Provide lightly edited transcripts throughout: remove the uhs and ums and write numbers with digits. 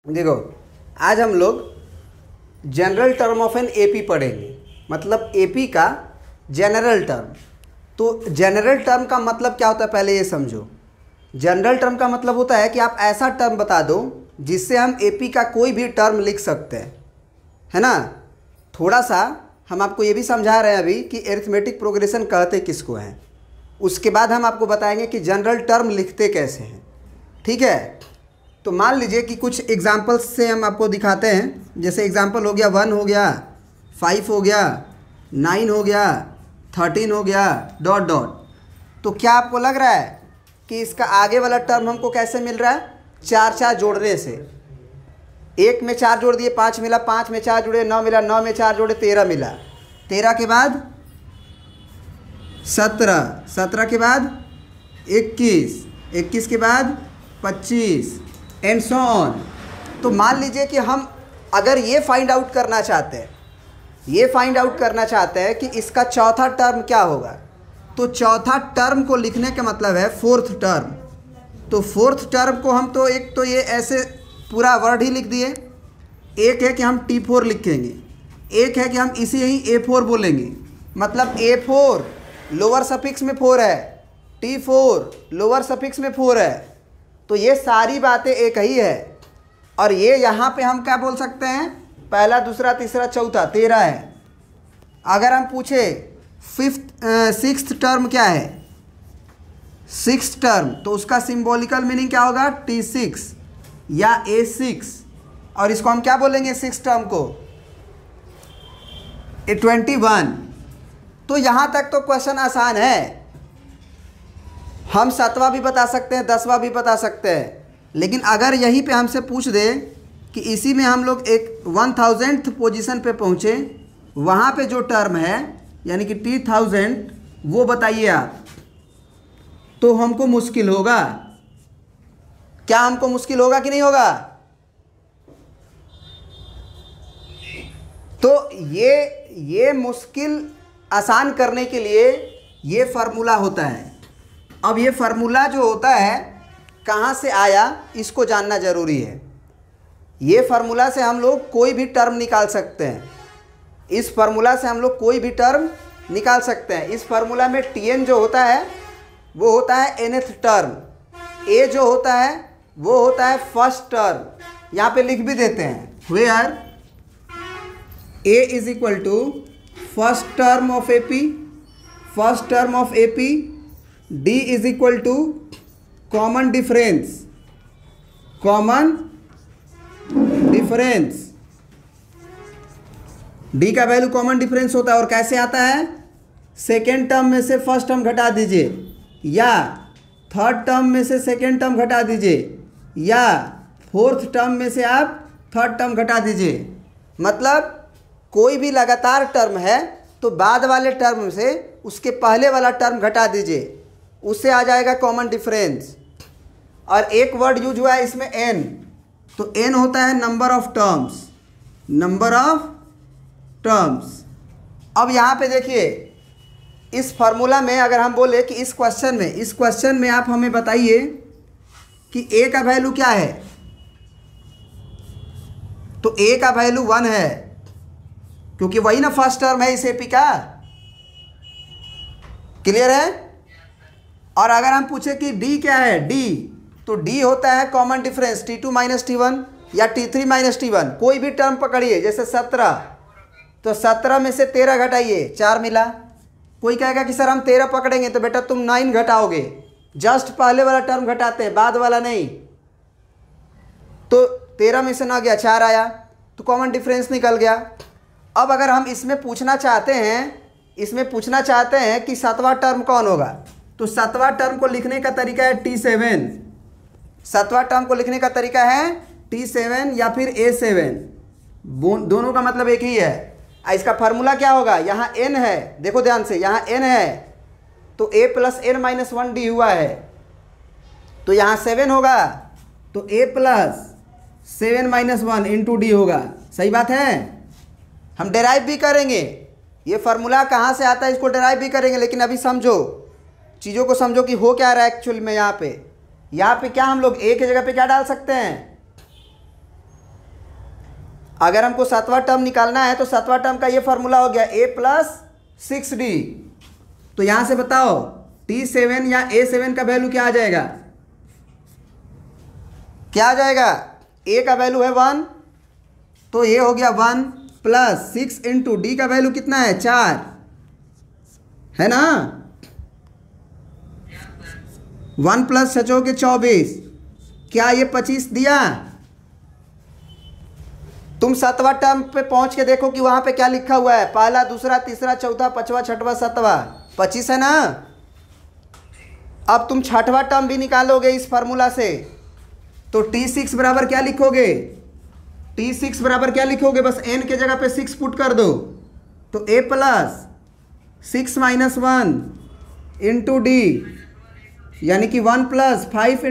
देखो, आज हम लोग general term of an AP पढ़ेंगे, मतलब एपी का जनरल टर्म। तो जनरल टर्म का मतलब क्या होता है पहले ये समझो। जनरल टर्म का मतलब होता है कि आप ऐसा टर्म बता दो जिससे हम एपी का कोई भी टर्म लिख सकते हैं, है ना। थोड़ा सा हम आपको ये भी समझा रहे हैं अभी कि एरिथमेटिक प्रोग्रेशन कहते किसको हैं। उसके बाद हम आपको बताएंगे कि जनरल टर्म लिखते कैसे हैं, ठीक है। तो मान लीजिए कि कुछ एग्जांपल्स से हम आपको दिखाते हैं। जैसे एग्जांपल हो गया 1 हो गया, 5 हो गया, 9 हो गया, 13 हो गया, डॉट डॉट। तो क्या आपको लग रहा है कि इसका आगे वाला टर्म हमको कैसे मिल रहा है? 4 जोड़ने से। 1 में 4 जोड़ दिए 5 मिला, 5 में 4 जोड़े 9 मिला, 9 में 4 जोड़े 13 मिला, 13 के बाद 17, 17 के बाद 21, 21 के बाद 25 एंड सो ऑन। तो मान लीजिए कि हम अगर ये फाइंड आउट करना चाहते हैं, ये फाइंड आउट करना चाहते हैं कि इसका चौथा टर्म क्या होगा, तो चौथा टर्म को लिखने का मतलब है फोर्थ टर्म। तो फोर्थ टर्म को हम तो एक तो ये ऐसे पूरा वर्ड ही लिख दिए। एक है कि हम T4 लिखेंगे, एक है कि हम इसे ही A4 बोलेंगे। मतलब A4 लोअर सफिक्स में 4 है, T4 लोअर सफिक्स में 4 है। तो ये सारी बातें एक ही है। और ये यहाँ पे हम क्या बोल सकते हैं, पहला दूसरा तीसरा चौथा 13 है। अगर हम पूछे सिक्स्थ टर्म क्या है, सिक्स्थ टर्म, तो उसका सिंबॉलिकल मीनिंग क्या होगा, T6 या A6। और इसको हम क्या बोलेंगे सिक्स्थ टर्म को, A21। तो यहाँ तक तो क्वेश्चन आसान है। हम 7वां भी बता सकते हैं, 10वां भी बता सकते हैं। लेकिन अगर यहीं पे हमसे पूछ दे कि इसी में हम लोग एक 1000th पोजीशन पे पहुँचे, वहाँ पे जो टर्म है यानी कि T1000 वो बताइए आप, तो हमको मुश्किल होगा। क्या हमको मुश्किल होगा कि नहीं होगा? तो ये मुश्किल आसान करने के लिए ये फार्मूला होता है। अब ये फार्मूला जो होता है कहाँ से आया, इसको जानना ज़रूरी है। ये फार्मूला से हम लोग कोई भी टर्म निकाल सकते हैं। इस फार्मूला से हम लोग कोई भी टर्म निकाल सकते हैं। इस फार्मूला में Tn जो होता है वो होता है nth टर्म, A जो होता है वो होता है फर्स्ट टर्म। यहाँ पे लिख भी देते हैं, where A is equal to first term of AP, first term of AP, D is equal to common difference, common difference. D का वैल्यू कॉमन डिफरेंस होता है। और कैसे आता है, सेकेंड टर्म में से फर्स्ट टर्म घटा दीजिए, या थर्ड टर्म में से सेकेंड टर्म घटा दीजिए, या फोर्थ टर्म में से आप थर्ड टर्म घटा दीजिए। मतलब कोई भी लगातार टर्म है तो बाद वाले टर्म से उसके पहले वाला टर्म घटा दीजिए, उससे आ जाएगा कॉमन डिफरेंस। और एक वर्ड यूज हुआ है इसमें n, तो n होता है number of terms, number of terms. अब यहाँ पे देखिए इस फार्मूला में अगर हम बोले कि इस क्वेश्चन में आप हमें बताइए कि a का वैल्यू क्या है, तो a का वैल्यू 1 है, क्योंकि वही ना फर्स्ट टर्म है इस एपी का। क्लियर है? और अगर हम पूछे कि D क्या है, D, तो D होता है common difference T2 minus T1 या T3 माइनस T1। कोई भी टर्म पकड़िए, जैसे 17, तो 17 में से 13 घटाइए 4 मिला। कोई कहेगा कि सर हम 13 पकड़ेंगे, तो बेटा तुम 9 घटाओगे, जस्ट पहले वाला टर्म घटाते हैं, बाद वाला नहीं। तो 13 में से 9 गया 4 आया, तो कॉमन डिफरेंस निकल गया। अब अगर हम इसमें पूछना चाहते हैं कि 7वां टर्म कौन होगा, तो 7वां टर्म को लिखने का तरीका है T7। 7वां टर्म को लिखने का तरीका है T7 या फिर A7, दोनों का मतलब एक ही है। इसका फार्मूला क्या होगा, यहाँ n है, देखो ध्यान से, यहाँ n है तो A plus n minus 1 D हुआ है, तो यहाँ 7 होगा तो A plus 7 minus 1 into D होगा। सही बात है? हम डेराइव भी करेंगे, ये फार्मूला कहाँ से आता है इसको डेराइव भी करेंगे। लेकिन अभी समझो, चीज़ों को समझो कि हो क्या रहा है एक्चुअल में। यहाँ पे क्या हम लोग A की जगह पे क्या डाल सकते हैं, अगर हमको सातवां टर्म निकालना है तो सातवां टर्म का ये फार्मूला हो गया a+6d। तो यहां से बताओ t7 या a7 का वैल्यू क्या आ जाएगा, क्या आ जाएगा? a का वैल्यू है 1, तो ये हो गया 1 + 6 × d का वैल्यू कितना है 4, है ना? 1 + 6 के 24, क्या ये 25 दिया? तुम सातवां टर्म पे पहुंच के देखो कि वहां पे क्या लिखा हुआ है, पहला, दूसरा, तीसरा, चौथा, पांचवा, छठवां, सातवां, 25 है ना? अब तुम छठवां टर्म भी निकालोगे इस फार्मूला से, तो t6 बराबर क्या लिखोगे? t6 बराबर क्या लिखोगे? बस n के जगह पे 6 पुट कर दो, तो a + 6 - 1 × d, यानी कि 1 + 5 ×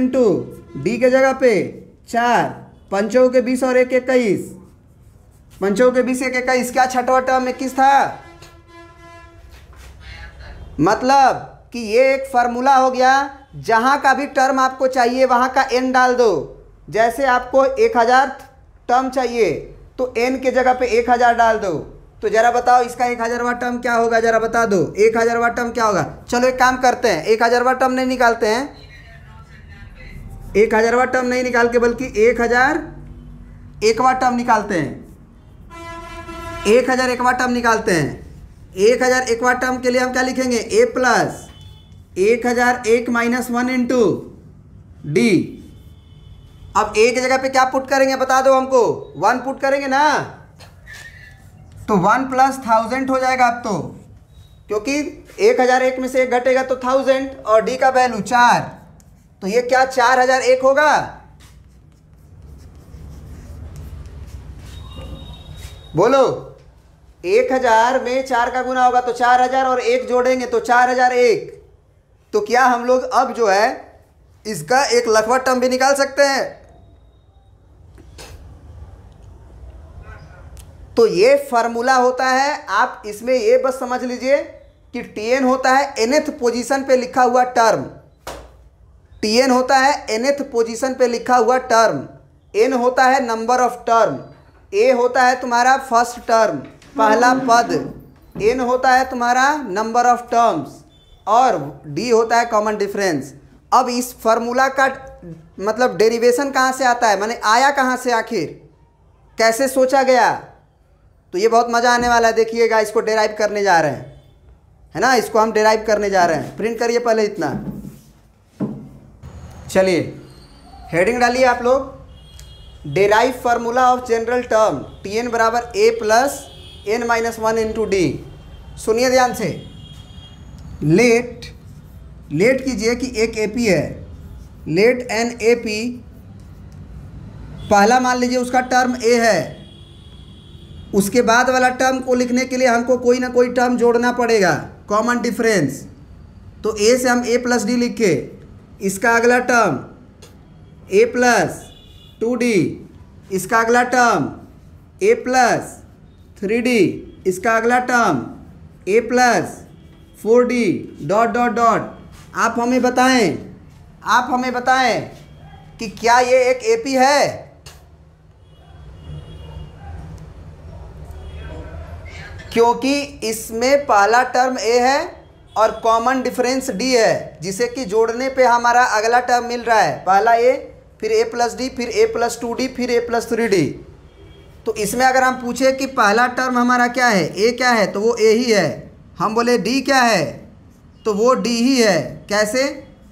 d के जगह पे 4, 5 के 20 और 1 21, 5 के 20 1 21, क्या छठवां टर्म 21 था? मतलब कि ये एक फार्मूला हो गया, जहां का भी टर्म आपको चाहिए वहां का n डाल दो। जैसे आपको 1000 टर्म चाहिए तो n के जगह पे 1000 डाल दो। तो जरा बताओ इसका 1000वां टर्म क्या होगा, जरा बता दो 1000वां टर्म क्या होगा। चलो एक काम करते हैं, 1000वां टर्म नहीं निकालते हैं, 1000वां टर्म नहीं निकाल के बल्कि 1001वां टर्म निकालते हैं, 1001वां टर्म निकालते हैं। 1001वां टर्म के लिए हम क्या लिखेंगे? a + 1001 - 1 × d। अब a की जगह पे क्या पुट करेंगे बता दो हमको, 1 पुट करेंगे ना, तो 1 + 1000 हो जाएगा अब तो, क्योंकि 1001 में से 1 घटेगा तो 1000 और d का वैल्यू 4, तो ये क्या 4001 होगा? बोलो, 1000 में 4 का गुना होगा तो 4000 और 1 जोड़ेंगे तो 4001। तो क्या हम लोग अब जो है इसका 1 लाखवां टर्म भी निकाल सकते हैं? तो ये फार्मूला होता है, आप इसमें ये बस समझ लीजिए कि tn होता है nth पोजीशन पे लिखा हुआ टर्म, tn होता है nth पोजीशन पे लिखा हुआ टर्म, n होता है नंबर ऑफ टर्म, a होता है तुम्हारा फर्स्ट टर्म पहला पद, n होता है तुम्हारा नंबर ऑफ टर्म्स और d होता है कॉमन डिफरेंस। अब इस फार्मूला का मतलब डेरिवेशन कहाँ से आता है, माने आया कहाँ से, आखिर कैसे सोचा गया? तो ये बहुत मज़ा आने वाला है, देखिएगा इसको डेराइव करने जा रहे हैं, है ना, इसको हम डेराइव करने जा रहे हैं। प्रिंट करिए पहले इतना, चलिए हेडिंग डालिए आप लोग, derive formula of general term tn बराबर a + n - 1 × d। सुनिए ध्यान से, लेट कीजिए कि एक AP है, लेट एन AP, पहला मान लीजिए उसका टर्म a है, उसके बाद वाला टर्म को लिखने के लिए हमको कोई ना कोई टर्म जोड़ना पड़ेगा, कॉमन डिफरेंस। तो a से हम a + d लिख के, इसका अगला टर्म a + 2d, इसका अगला टर्म a + 3d, इसका अगला term a + 4d dot dot dot. आप हमें बताएं कि क्या ये एक AP है? क्योंकि इसमें पहला टर्म a है और कॉमन डिफरेंस d है, जिसे कि जोड़ने पे हमारा अगला टर्म मिल रहा है, पहला a, फिर a + d, फिर a + 2d, फिर a + 3d। तो इसमें अगर हम पूछे कि पहला टर्म हमारा क्या है, a क्या है, तो वो a ही है। हम बोले d क्या है, तो वो d ही है। कैसे?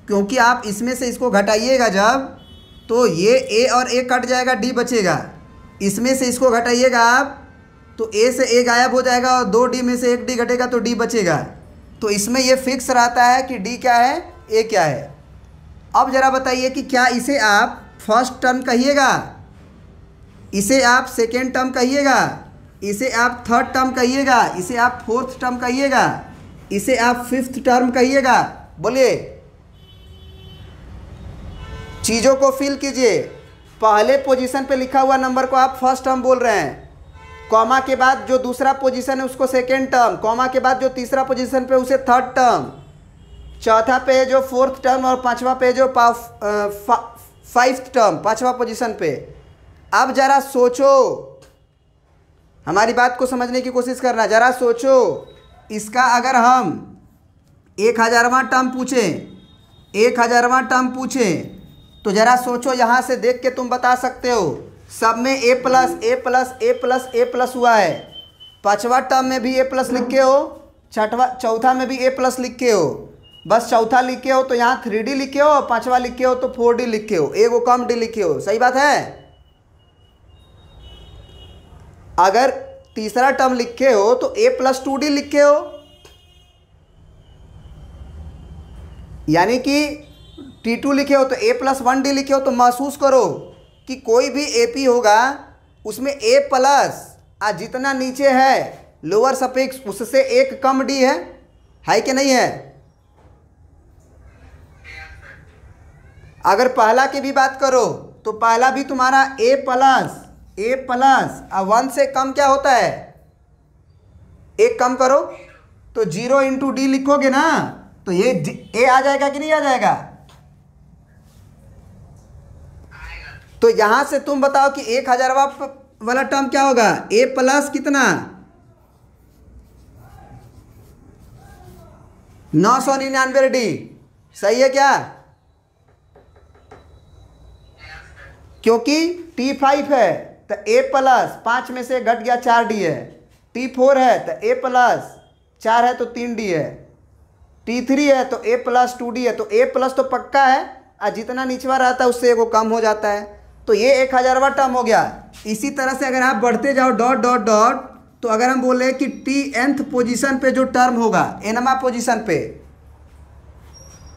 क्योंकि आप इसमें से इसको घटाइएगा जब, तो ये a और a कट जाएगा, d बचेगा। इसमें से इसको घटाइएगा आप, तो a से a गायब हो जाएगा और 2d में से 1d घटेगा तो d बचेगा। तो इसमें ये फिक्स रहता है कि d क्या है, a क्या है। अब ज़रा बताइए कि क्या इसे आप फर्स्ट टर्म कहिएगा, इसे आप सेकेंड टर्म कहिएगा, इसे आप थर्ड टर्म कहिएगा, इसे आप फोर्थ टर्म कहिएगा, इसे आप फिफ्थ टर्म कहिएगा? बोलिए, चीज़ों को फिल कीजिए। पहले पोजीशन पे लिखा हुआ नंबर को आप फर्स्ट टर्म बोल रहे हैं, कॉमा के बाद जो दूसरा पोजीशन है उसको सेकेंड टर्म, कॉमा के बाद जो तीसरा पोजीशन पे उसे थर्ड टर्म, चौथा पे जो फोर्थ टर्म और पांचवा पे जो फाइव्थ टर्म, पांचवा पोजीशन पे। अब ज़रा सोचो हमारी बात को समझने की कोशिश करना। ज़रा सोचो, इसका अगर हम 1000वां टर्म पूछें, 1000वां टर्म पूछें, तो ज़रा सोचो, यहाँ से देख के तुम बता सकते हो सब में ए प्लस ए प्लस ए प्लस ए प्लस हुआ है। पाँचवा टर्म में भी ए प्लस लिखे हो, चौथा में भी ए प्लस लिखे हो। बस चौथा लिखे हो तो यहाँ 3D लिखे हो, और पाँचवा लिखे हो तो 4D लिखे हो, एगो कम डी लिखे हो। सही बात है। अगर तीसरा टर्म लिखे हो तो ए प्लस 2D लिखे हो, यानी कि T2 लिखे हो तो ए प्लस 1D लिखे हो। तो महसूस करो कि कोई भी AP होगा उसमें ए प्लस जितना नीचे है लोअर सफिक्स उससे एक कम डी है कि नहीं है। अगर पहला की भी बात करो तो पहला भी तुम्हारा ए प्लस 1 से कम क्या होता है, एक कम करो तो 0 इंटू डी लिखोगे ना, तो ये ए आ जाएगा कि नहीं आ जाएगा। तो यहां से तुम बताओ कि 1000वां वाला टर्म क्या होगा, ए प्लस कितना 999 डी। सही है क्या, क्योंकि T5 है तो ए प्लस 5 में से घट गया 4D है। T4 है तो ए प्लस 4 है तो 3D है। T3 है तो ए प्लस 2D है। तो ए प्लस तो पक्का है, और जितना निचवा रहता है उससे एगो कम हो जाता है। तो ये 1000वां टर्म हो गया। इसी तरह से अगर आप बढ़ते जाओ डॉट डॉट डॉट, तो अगर हम बोले कि Tnth पोजीशन पे जो टर्म होगा nवां पोजीशन पे,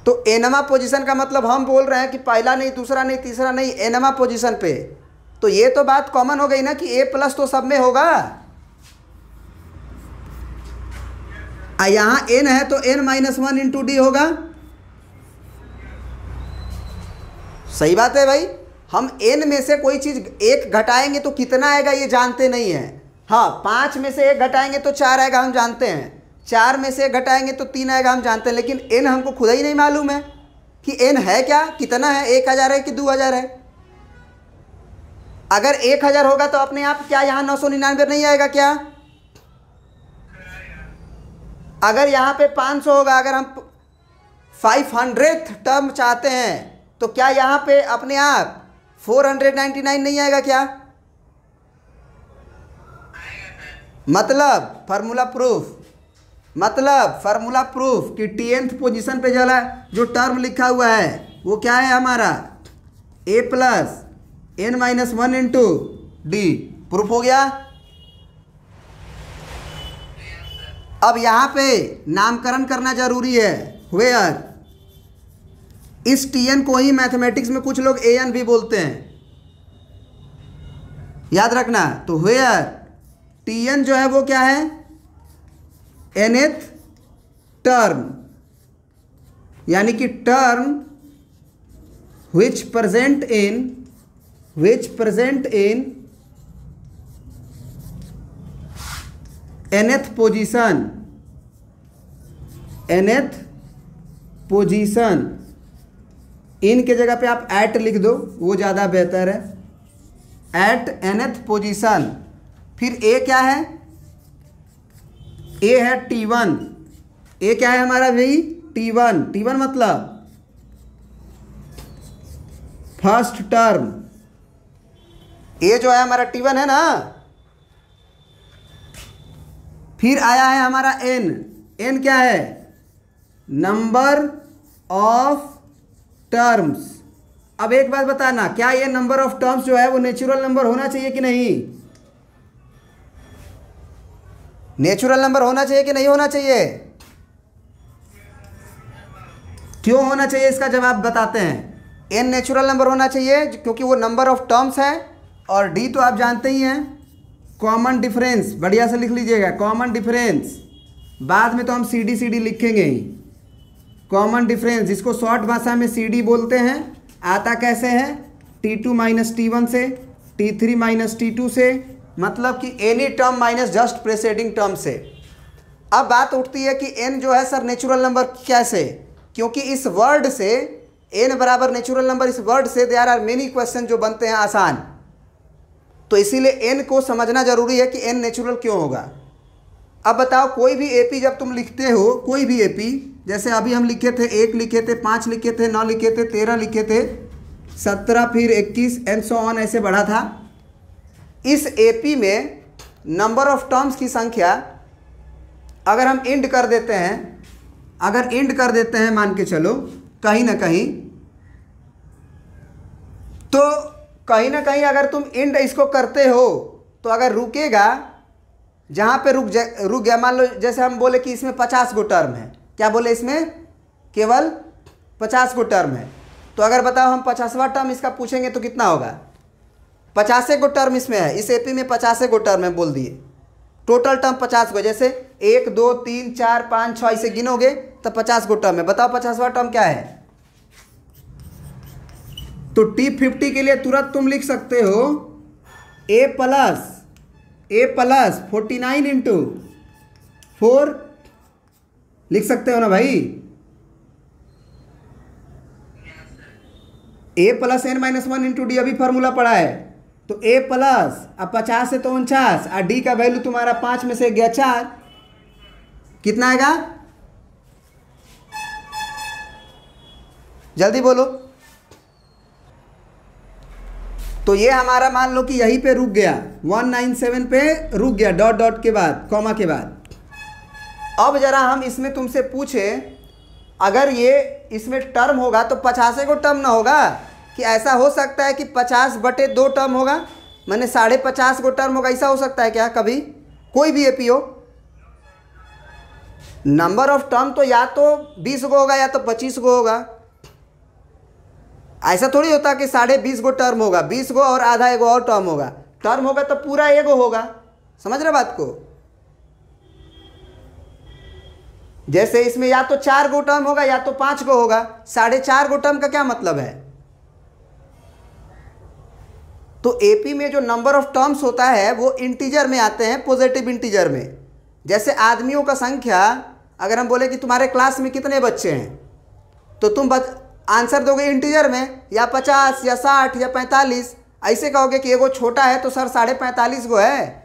तो nवां पोजीशन का मतलब हम बोल रहे हैं कि पहला नहीं, दूसरा नहीं, तीसरा नहीं, nवां पोजीशन पे। तो ये तो बात कॉमन हो गई ना कि ए प्लस तो सब में होगा। यहाँ n है तो n-1 इंटू डी होगा। सही बात है भाई। हम n में से कोई चीज़ एक घटाएंगे तो कितना आएगा ये जानते नहीं हैं। हाँ, 5 में से एक घटाएंगे तो 4 आएगा हम जानते हैं, 4 में से एक घटाएंगे तो 3 आएगा हम जानते हैं, लेकिन n हमको खुद ही नहीं मालूम है कि n है क्या, कितना है, 1000 है कि 2000 है। अगर 1000 होगा तो अपने आप क्या यहाँ 999 नहीं आएगा क्या। अगर यहाँ पे 500 होगा, अगर हम 500th टर्म चाहते हैं तो क्या यहाँ पे अपने आप 499 नहीं आएगा क्या। मतलब फार्मूला प्रूफ कि Tnth पोजीशन पे जो टर्म लिखा हुआ है वो क्या है हमारा a plus n-1 into D. Proof हो गया। अब यहाँ पे नामकरण करना जरूरी है। वेयर, इस Tn को ही मैथमेटिक्स में कुछ लोग An भी बोलते हैं, याद रखना। तो वेयर Tn जो है वो क्या है, nth टर्म, यानी कि term which present in nth पोजीशन। इन के जगह पे आप एट लिख दो, वो ज़्यादा बेहतर है। At nth position. फिर ए क्या है, ए है T1। ए क्या है हमारा भाई, T1 मतलब फर्स्ट टर्म। ए जो है हमारा T1 है ना। फिर आया है हमारा n क्या है, नंबर ऑफ टर्म्स। अब एक बात बताना, क्या ये नंबर ऑफ टर्म्स जो है वो नेचुरल नंबर होना चाहिए कि नहीं, नेचुरल नंबर होना चाहिए कि नहीं होना चाहिए। क्यों होना चाहिए इसका जवाब बताते हैं। n नेचुरल नंबर होना चाहिए क्योंकि वो नंबर ऑफ टर्म्स है, और d तो आप जानते ही हैं कॉमन डिफरेंस। बढ़िया से लिख लीजिएगा, कॉमन डिफरेंस। बाद में तो हम CD लिखेंगे ही। कॉमन डिफरेंस जिसको शॉर्ट भाषा में CD बोलते हैं, आता कैसे है, T2 माइनस T1 से, T3 माइनस T2 से, मतलब कि any term minus just preceding term से। अब बात उठती है कि n जो है सर नेचुरल नंबर कैसे, क्योंकि इस वर्ड से n बराबर नेचुरल नंबर, इस वर्ड से देयर आर मेनी क्वेश्चन जो बनते हैं आसान। तो इसीलिए एन को समझना जरूरी है कि एन नेचुरल क्यों होगा। अब बताओ, कोई भी एपी जब तुम लिखते हो, कोई भी एपी, जैसे अभी हम लिखे थे 1 लिखे थे, 5 लिखे थे, 9 लिखे थे, 13 लिखे थे, 17 फिर 21 एंड सो ऑन ऐसे बढ़ा था। इस एपी में नंबर ऑफ टर्म्स की संख्या अगर हम इंड कर देते हैं, अगर इंड कर देते हैं मान के चलो कहीं ना कहीं, तो कहीं ना कहीं अगर तुम इंड इसको करते हो तो अगर रुकेगा, जहाँ पे रुक गया, मान लो जैसे हम बोले कि इसमें 50 गो टर्म है, क्या बोले इसमें केवल 50 गो टर्म है, तो अगर बताओ हम 50वां टर्म इसका पूछेंगे तो कितना होगा? 50 गो टर्म इसमें है, इस एपी में 50 गो टर्म है बोल दिए, टोटल टर्म 50 गो, जैसे 1 2 3 4 5 6 इसे गिनोगे तो 50 गो टर्म है। बताओ 50वां टर्म क्या है? तो T50 के लिए तुरंत तुम लिख सकते हो a प्लस 49 इंटू 4 लिख सकते हो ना भाई, a plus n minus 1 into D, अभी फार्मूला पढ़ा है। तो a प्लस, अब 50 से तो 49, और d का वैल्यू तुम्हारा 5 में से गया 4, कितना आएगा जल्दी बोलो। तो ये हमारा मान लो कि यहीं पे रुक गया, 197 पे रुक गया, डॉट डॉट के बाद, कॉमा के बाद। अब जरा हम इसमें तुमसे पूछे, अगर ये इसमें टर्म होगा तो 50 को टर्म ना होगा कि ऐसा हो सकता है कि 50/2 टर्म होगा, मैंने 50.5 को टर्म होगा, ऐसा हो सकता है क्या कभी? कोई भी एपी हो, नंबर ऑफ टर्म तो या तो 20 गो होगा या तो 25 गो होगा। ऐसा थोड़ी होता कि 20.5 गो टर्म होगा, 20 गो और आधा एगो और टर्म होगा। टर्म होगा तो पूरा एगो होगा, समझ रहे बात को? जैसे इसमें या तो 4 गो टर्म होगा या तो 5 गो होगा। 4.5 गो टर्म का क्या मतलब है? तो एपी में जो नंबर ऑफ टर्म्स होता है वो इंटीजर में आते हैं, पॉजिटिव इंटीजर में। जैसे आदमियों का संख्या, अगर हम बोले कि तुम्हारे क्लास में कितने बच्चे हैं, तो तुम आंसर दोगे इंटीजर में, या 50 या 60 या 45। ऐसे कहोगे कि एगो छोटा है तो सर 45.5 गो है,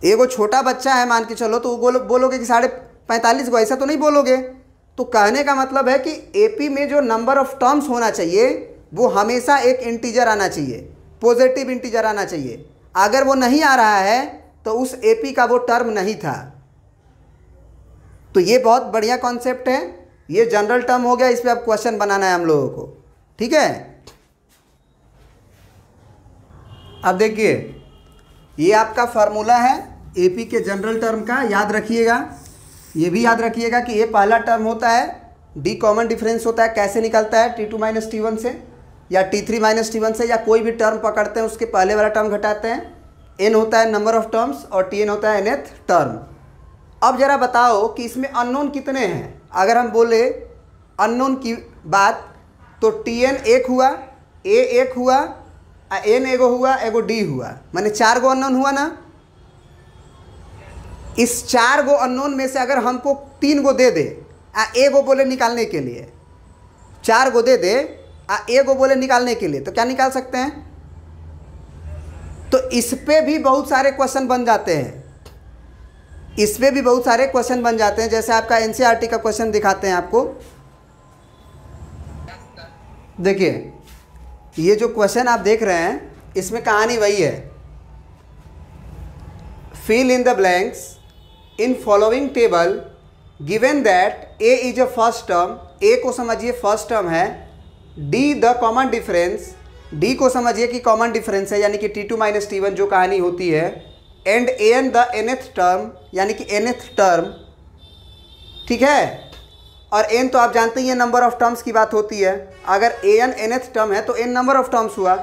एगो छोटा बच्चा है मान के चलो, तो बोलोगे कि 45.5 गो, ऐसा तो नहीं बोलोगे। तो कहने का मतलब है कि एपी में जो नंबर ऑफ टर्म्स होना चाहिए वो हमेशा एक इंटीजर आना चाहिए, पॉजिटिव इंटीजर आना चाहिए। अगर वो नहीं आ रहा है तो उस एपी का वो टर्म नहीं था। तो ये बहुत बढ़िया कॉन्सेप्ट है, ये जनरल टर्म हो गया, इस पर अब क्वेश्चन बनाना है हम लोगों को, ठीक है। अब देखिए, ये आपका फार्मूला है एपी के जनरल टर्म का, याद रखिएगा। ये भी याद रखिएगा कि ये पहला टर्म होता है, डी कॉमन डिफरेंस होता है, कैसे निकलता है? T2 माइनस T1 से या T3 माइनस T1 से, या कोई भी टर्म पकड़ते हैं उसके पहले वाला टर्म घटाते हैं। n होता है नंबर ऑफ टर्म्स और Tn होता है nth टर्म। अब जरा बताओ कि इसमें अननोन कितने हैं? अगर हम बोले अननोन की बात, तो Tn 1 हुआ, A 1 हुआ, n एगो हुआ, एगो d हुआ, माने 4 गो अननोन हुआ ना। इस 4 गो अननोन में से अगर हमको 3 गो दे दे, एगो बोले निकालने के लिए, 4 गो दे दे, एगो बोले निकालने के लिए, तो क्या निकाल सकते हैं? तो इस पे भी बहुत सारे क्वेश्चन बन जाते हैं, इस पे भी बहुत सारे क्वेश्चन बन जाते हैं। जैसे आपका एनसीईआरटी का क्वेश्चन दिखाते हैं आपको, देखिए ये जो क्वेश्चन आप देख रहे हैं इसमें कहानी वही है, fill in the blanks in following table given that A is a first term, A को समझिए फर्स्ट टर्म है, D the common difference, D को समझिए कि कॉमन डिफरेंस है यानी कि T2 माइनस T1 जो कहानी होती है, and N the nth term यानी कि nth टर्म, ठीक है। और n तो आप जानते ही हैं नंबर ऑफ टर्म्स की बात होती है, अगर an nth टर्म है तो n नंबर ऑफ टर्म्स हुआ।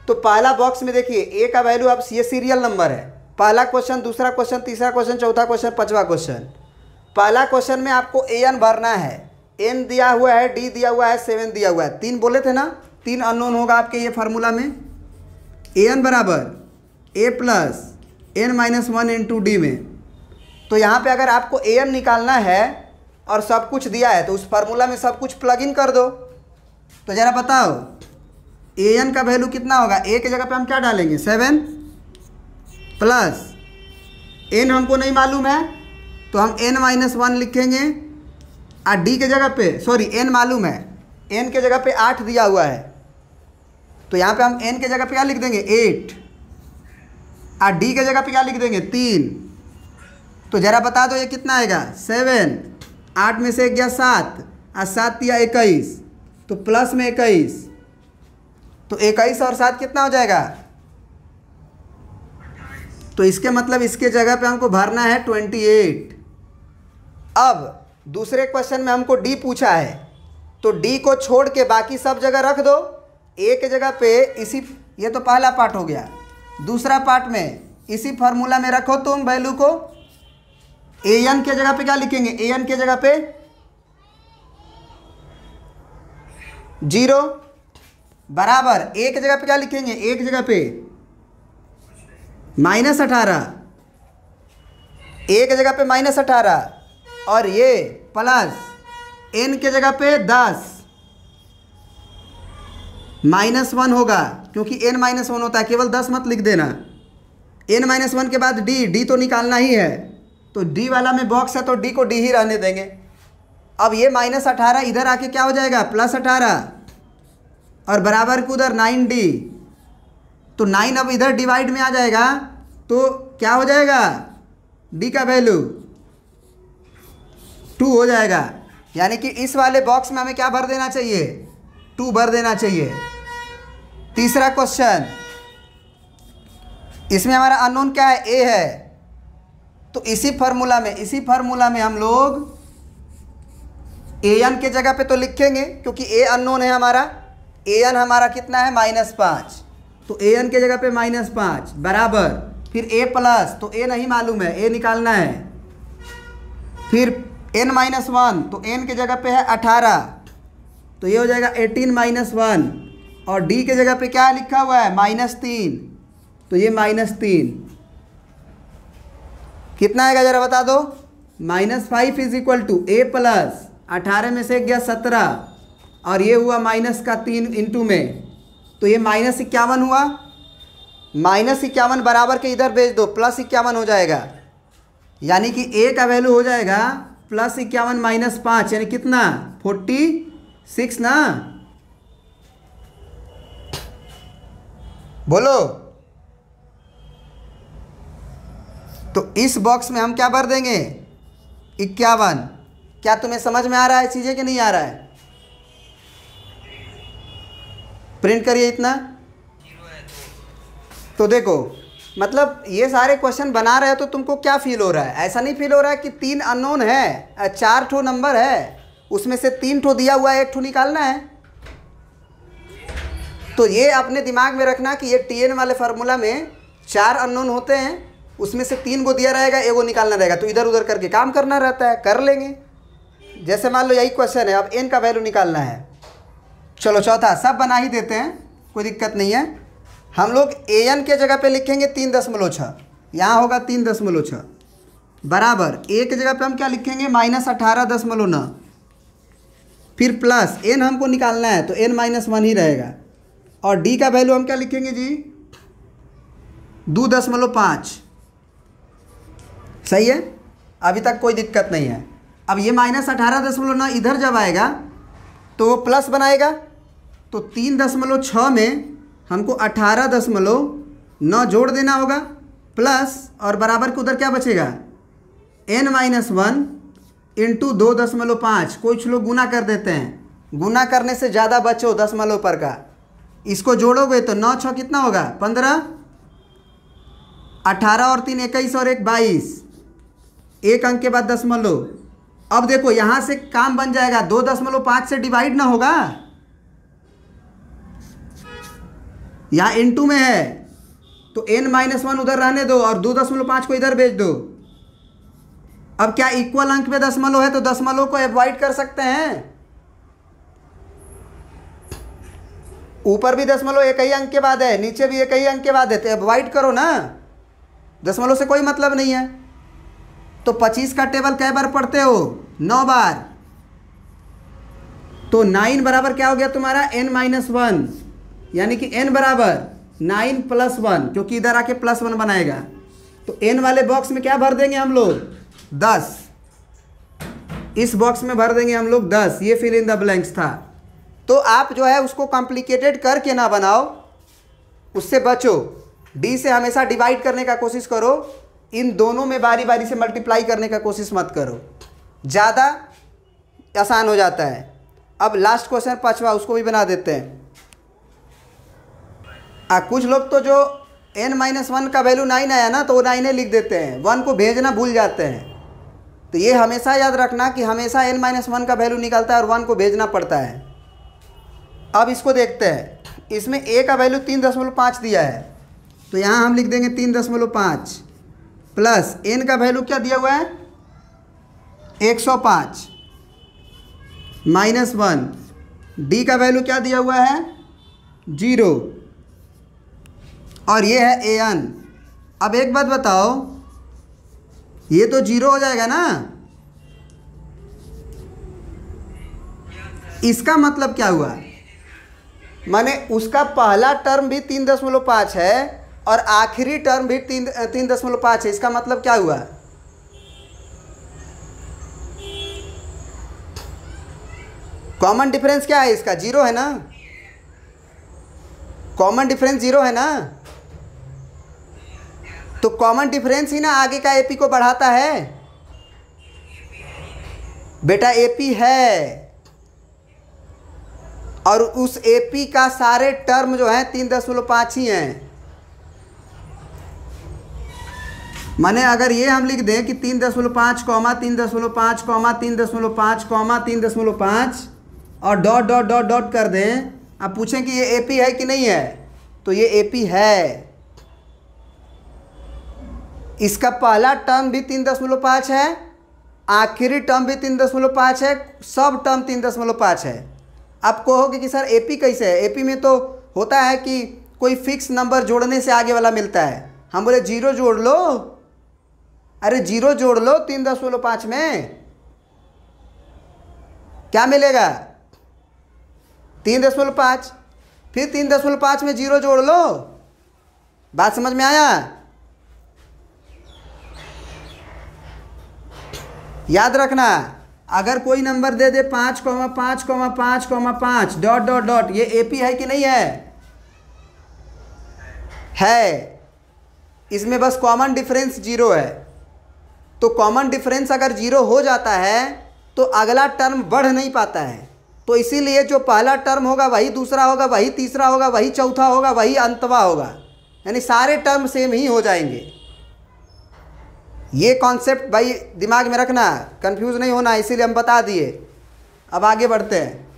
तो पहला बॉक्स में देखिए a का वैल्यू, अब ये सीरियल नंबर है, पहला क्वेश्चन, दूसरा क्वेश्चन, तीसरा क्वेश्चन, चौथा क्वेश्चन, पांचवा क्वेश्चन। पहला क्वेश्चन में आपको an भरना है, n दिया हुआ है, d दिया हुआ है, 7 दिया हुआ है, 3 बोले थे ना, 3 अननोन होगा आपके ये फार्मूला में। an बराबर a plus n minus 1 into D में। तो यहाँ पे अगर आपको an निकालना है और सब कुछ दिया है तो उस फार्मूला में सब कुछ प्लग इन कर दो। तो ज़रा बताओ ए एन का वैल्यू कितना होगा, ए की जगह पे हम क्या डालेंगे 7 प्लस एन हमको नहीं मालूम है तो हम n-1 लिखेंगे। और डी के जगह पे सॉरी एन मालूम है, एन के जगह पे 8 दिया हुआ है तो यहाँ पे हम एन के जगह पे क्या लिख देंगे 8 और डी के जगह पे क्या लिख देंगे 3। तो ज़रा बता दो ये कितना आएगा 7, 8 में से 1 गया 7 और 7 दिया 21 तो प्लस में 21 तो 21 और 7 कितना हो जाएगा। तो इसके मतलब इसके जगह पे हमको भरना है 28। अब दूसरे क्वेश्चन में हमको डी पूछा है तो डी को छोड़ के बाकी सब जगह रख दो, ए के जगह पे इसी, ये तो पहला पार्ट हो गया। दूसरा पार्ट में इसी फार्मूला में रखो तुम वैल्यू को, ए एन के जगह पे क्या लिखेंगे, ए एन के जगह पे 0 बराबर ए के जगह पे क्या लिखेंगे, ए की जगह पे -18, ए के जगह पे -18 और ये प्लस एन के जगह पे 10 -1 होगा क्योंकि n-1 होता है, केवल 10 मत लिख देना। n-1 के बाद डी तो निकालना ही है तो डी वाला में बॉक्स है तो डी को डी ही रहने देंगे। अब ये -18 इधर आके क्या हो जाएगा +18 और बराबर को उधर 9D तो 9 अब इधर डिवाइड में आ जाएगा तो क्या हो जाएगा डी का वैल्यू 2 हो जाएगा। यानी कि इस वाले बॉक्स में हमें क्या भर देना चाहिए 2 भर देना चाहिए। तीसरा क्वेश्चन, इसमें हमारा अननोन क्या है ए है तो इसी फार्मूला में हम लोग ए एन के जगह पे तो लिखेंगे क्योंकि ए अननोन है हमारा, ए एन हमारा कितना है -5 तो ए एन के जगह पे -5 बराबर फिर ए प्लस तो ए नहीं मालूम है, ए निकालना है, फिर n-1 तो n के जगह पे है 18 तो ये हो जाएगा 18-1 और d के जगह पे क्या लिखा हुआ है -3 तो ये -3 कितना आएगा ज़रा बता दो, -5 = a प्लस 18 में से गया 17 और ये हुआ -3 इंटू में तो ये -51 हुआ। -51 बराबर के इधर भेज दो +51 हो जाएगा यानी कि a का वैल्यू हो जाएगा +51 -5 यानी कितना 46 ना, बोलो। तो इस बॉक्स में हम क्या भर देंगे 51। क्या तुम्हें समझ में आ रहा है चीज़ें कि नहीं आ रहा है, प्रिंट करिए इतना। तो देखो मतलब ये सारे क्वेश्चन बना रहे हो तो तुमको क्या फील हो रहा है, ऐसा नहीं फील हो रहा है कि 3 अननोन है 4 ठो नंबर है उसमें से 3 ठो दिया हुआ है 1 ठो निकालना है। तो ये अपने दिमाग में रखना कि ये टीएन वाले फार्मूला में 4 अननोन होते हैं उसमें से 3 को दिया रहेगा, 1 को निकालना रहेगा तो इधर उधर करके काम करना रहता है, कर लेंगे। जैसे मान लो यही क्वेश्चन है, अब एन का वैल्यू निकालना है। चलो चौथा सब बना ही देते हैं, कोई दिक्कत नहीं है। हम लोग ए एन के जगह पे लिखेंगे 3.6, यहाँ होगा 3.6 बराबर ए के जगह पे हम क्या लिखेंगे -18.9 फिर प्लस एन हमको निकालना है तो n-1 ही रहेगा और डी का वैल्यू हम क्या लिखेंगे जी 2.5। सही है, अभी तक कोई दिक्कत नहीं है। अब ये -18.9 इधर जब आएगा तो वो प्लस बनाएगा तो 3.6 में हमको 18.9 जोड़ देना होगा प्लस और बराबर के उधर क्या बचेगा n-1 इंटू 2.5। कुछ लोग गुना कर देते हैं, गुना करने से ज़्यादा बचो दशमलव पर का, इसको जोड़ोगे तो 9 6 कितना होगा 15, 18 और 3 21 और 1 22, एक अंक के बाद दशमलव। अब देखो यहाँ से काम बन जाएगा 2.5 से डिवाइड ना होगा, यहाँ इंटू में है तो n-1 उधर रहने दो और 2.5 को इधर भेज दो। अब क्या इक्वल अंक में दशमलव है तो दशमलव को अवॉइड कर सकते हैं, ऊपर भी दशमलव एक ही अंक के बाद है नीचे भी एक ही अंक के बाद है तो अवॉइड करो ना, दशमलव से कोई मतलब नहीं है। तो 25 का टेबल कै बार पढ़ते हो 9 बार, तो 9 बराबर क्या हो गया तुम्हारा n-1 यानी कि n बराबर 9 + 1, क्योंकि इधर आके +1 बनाएगा, तो n वाले बॉक्स में क्या भर देंगे हम लोग? 10। इस बॉक्स में भर देंगे हम लोग 10। ये फिल इन द ब्लैंक्स था। तो आप जो है उसको कॉम्प्लिकेटेड करके ना बनाओ, उससे बचो। डी से हमेशा डिवाइड करने का कोशिश करो, इन दोनों में बारी बारी से मल्टीप्लाई करने का कोशिश मत करो, ज़्यादा आसान हो जाता है। अब लास्ट क्वेश्चन 5वां, उसको भी बना देते हैं। कुछ लोग तो जो n-1 का वैल्यू 9 आया ना, तो वो 9 लिख देते हैं, 1 को भेजना भूल जाते हैं। तो ये हमेशा याद रखना कि हमेशा n-1 का वैल्यू निकलता है और 1 को भेजना पड़ता है। अब इसको देखते हैं, इसमें a का वैल्यू 3.5 दिया है, तो यहाँ हम लिख देंगे 3.5 प्लस n का वैल्यू क्या दिया हुआ है? 105 -1, d का वैल्यू क्या दिया हुआ है? 0, और ये है an। अब एक बात बताओ, ये तो 0 हो जाएगा ना, इसका मतलब क्या हुआ? माने उसका पहला टर्म भी 3.5 है और आखिरी टर्म भी 3.5 है। इसका मतलब क्या हुआ? कॉमन डिफरेंस क्या है इसका? 0 है ना, कॉमन डिफरेंस 0 है ना। तो कॉमन डिफरेंस ही ना आगे का एपी को बढ़ाता है बेटा, एपी है, और उस एपी का सारे टर्म जो है 3.5 ही हैं। माने अगर ये हम लिख दें कि 3.5, 3.5, 3.5, 3.5 और डॉट डॉट डॉट डॉट कर दें, अब पूछें कि ये एपी है कि नहीं है, तो ये एपी है। इसका पहला टर्म भी 3.5 है, आखिरी टर्म भी 3.5 है, सब टर्म 3.5 है। आप कहोगे कि सर एपी कैसे है? एपी में तो होता है कि कोई फिक्स नंबर जोड़ने से आगे वाला मिलता है। हम बोले 0 जोड़ लो, अरे 0 जोड़ लो 3.5 में, क्या मिलेगा? 3.5, फिर 3.5 में 0 जोड़ लो। बात समझ में आया? याद रखना, अगर कोई नंबर दे दे 5,5,5,5 डॉट डॉट डॉट, ये एपी है कि नहीं है? है। इसमें बस कॉमन डिफरेंस 0 है। तो कॉमन डिफरेंस अगर 0 हो जाता है तो अगला टर्म बढ़ नहीं पाता है। तो इसीलिए जो पहला टर्म होगा वही दूसरा होगा, वही तीसरा होगा, वही चौथा होगा, वही अंतवा होगा, यानी सारे टर्म सेम ही हो जाएंगे। ये कॉन्सेप्ट भाई दिमाग में रखना, कंफ्यूज नहीं होना, इसीलिए हम बता दिए। अब आगे बढ़ते हैं।